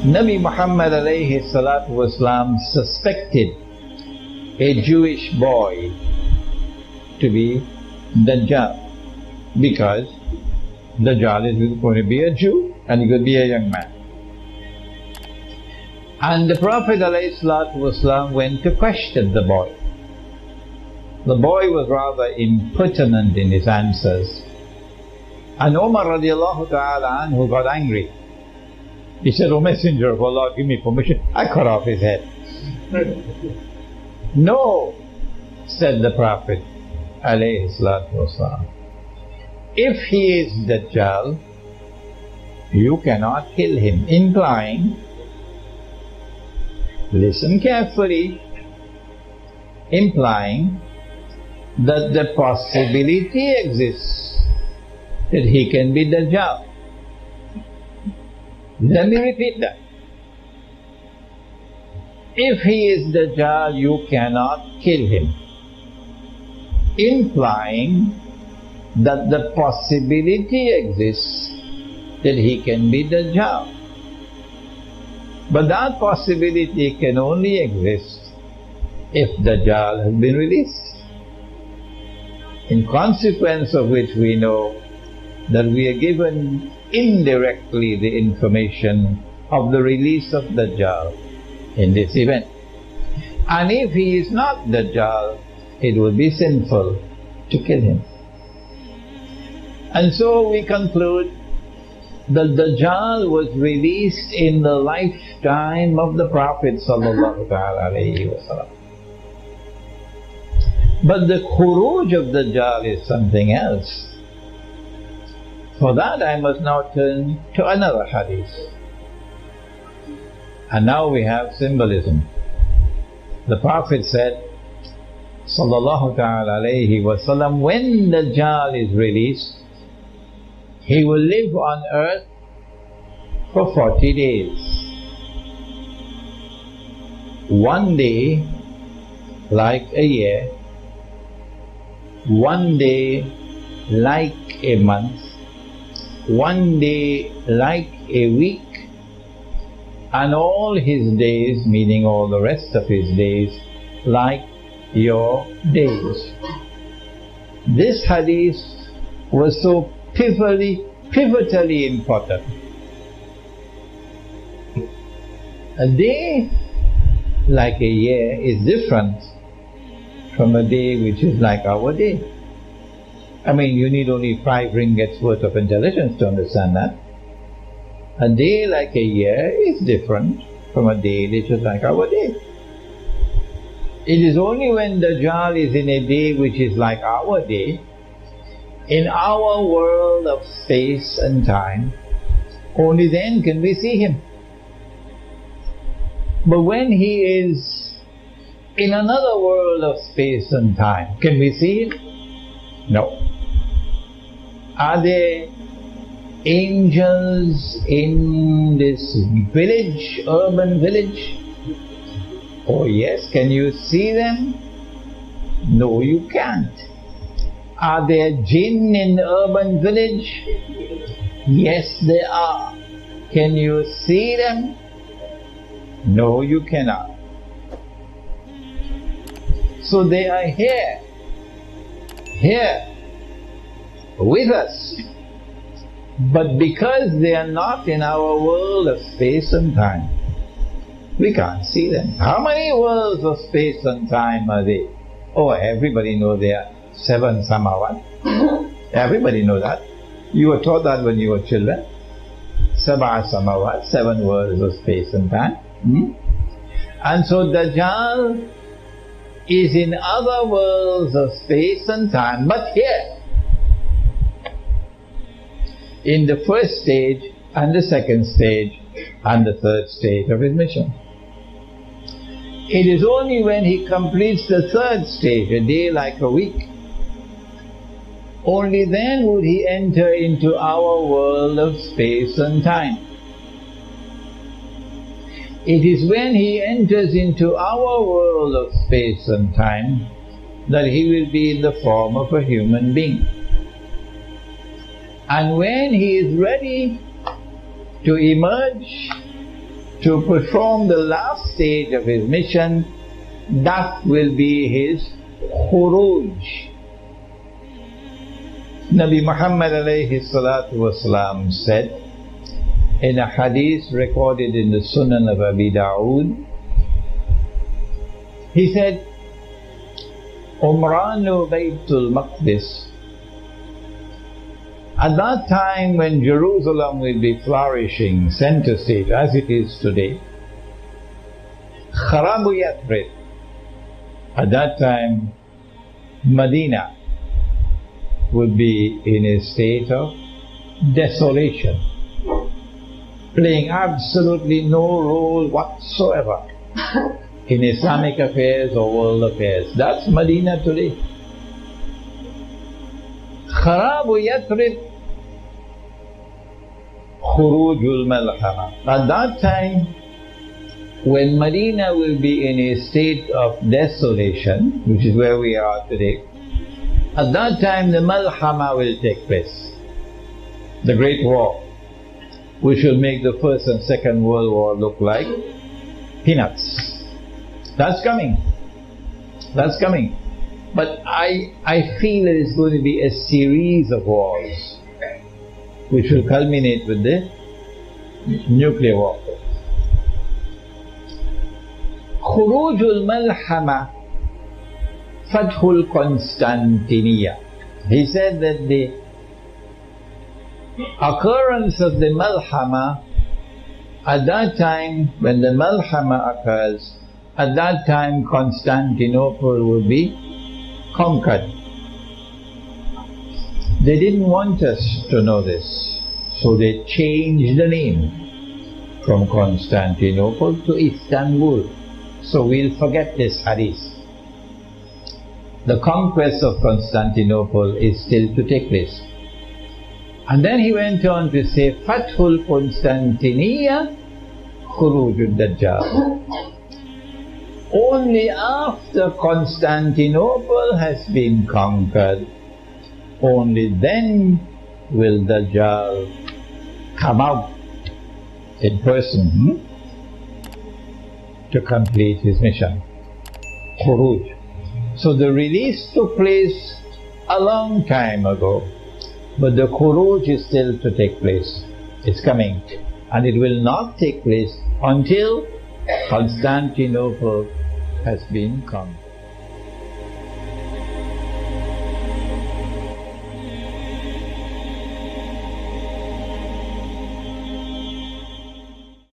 Nabi Muhammad alayhi salatu wasalam suspected a Jewish boy to be Dajjal, because Dajjal is going to be a Jew and he could be a young man. And the Prophet ﷺ went to question the boy. The boy was rather impertinent in his answers. And Umar radiallahu ta'ala anhu got angry. He said, "O Messenger of Allah, give me permission." I cut off his head. "No," said the Prophet alayhi salatu wasalam, "if he is Dajjal, you cannot kill him," implying, listen carefully, implying that the possibility exists that he can be Dajjal. Let me repeat that. If he is Dajjal, you cannot kill him, implying that the possibility exists that he can be Dajjal. But that possibility can only exist if Dajjal has been released. In consequence of which we know that we are given indirectly the information of the release of Dajjal in this event. And if he is not Dajjal, it would be sinful to kill him. And so we conclude that Dajjal was released in the lifetime of the Prophet sallallahu alaihi wasallam. But the khuruj of Dajjal is something else. For that I must now turn to another hadith. And now we have symbolism. The Prophet said, sallallahu alaihi wasallam, when Dajjal is released, he will live on earth for 40 days. One day like a year, one day like a month, one day like a week, and all his days, meaning all the rest of his days, like your days. This hadith was so pivotally important. A day like a year is different from a day which is like our day. I mean, you need only 5 ringgits worth of intelligence to understand that. A day like a year is different from a day which is like our day. It is only when Dajjal is in a day which is like our day, in our world of space and time, only then can we see him. But when he is in another world of space and time, can we see him? No. Are there angels in this village, urban village? Oh yes. Can you see them? No, you can't. Are there jinn in the urban village? Yes, there are. Can you see them? No, you cannot. So they are here with us. But because they are not in our world of space and time, we can't see them. How many worlds of space and time are there? Oh, everybody knows there are 7 samawat. Everybody knows that. You were taught that when you were children. Sab'a samawat, 7 worlds of space and time. And so Dajjal is in other worlds of space and time, but here, in the first stage and the second stage and the third stage of his mission. It is only when he completes the third stage, a day like a week, only then would he enter into our world of space and time. It is when he enters into our world of space and time that he will be in the form of a human being. And when he is ready to emerge to perform the last stage of his mission. That will be his khuruj. Nabi Muhammad alayhi salatu wasalam said in a hadith recorded in the Sunan of Abi Dawood, he said, Umranu Baytul Maqdis, at that time when Jerusalem will be flourishing, center stage as it is today, Kharabu Yathrib, at that time Medina would be in a state of desolation, playing absolutely no role whatsoever in Islamic affairs or world affairs. That's Medina today. Kharabu Yathrib, Khurujul Malhama. At that time, when Medina will be in a state of desolation, which is where we are today, at that time the Malhama will take place, the Great War, which will make the First and Second World War look like peanuts. That's coming. That's coming. But I feel that it's going to be a series of wars, which will culminate with the nuclear warfare. Khurujul Malhama, Fathul Constantinia. He said that the occurrence of the Malhama, at that time, when the Malhama occurs, at that time Constantinople will be conquered. They didn't want us to know this, so they changed the name from Constantinople to Istanbul. So we'll forget this hadith. The conquest of Constantinople is still to take place. And then he went on to say, Fathul Constantiniya, Khurujud Dajjal. Only after Constantinople has been conquered, only then will Dajjal come out in person to complete his mission. Khuruj. So the release took place a long time ago, but the Khuruj is still to take place. It's coming, and it will not take place until Constantinople has been conquered.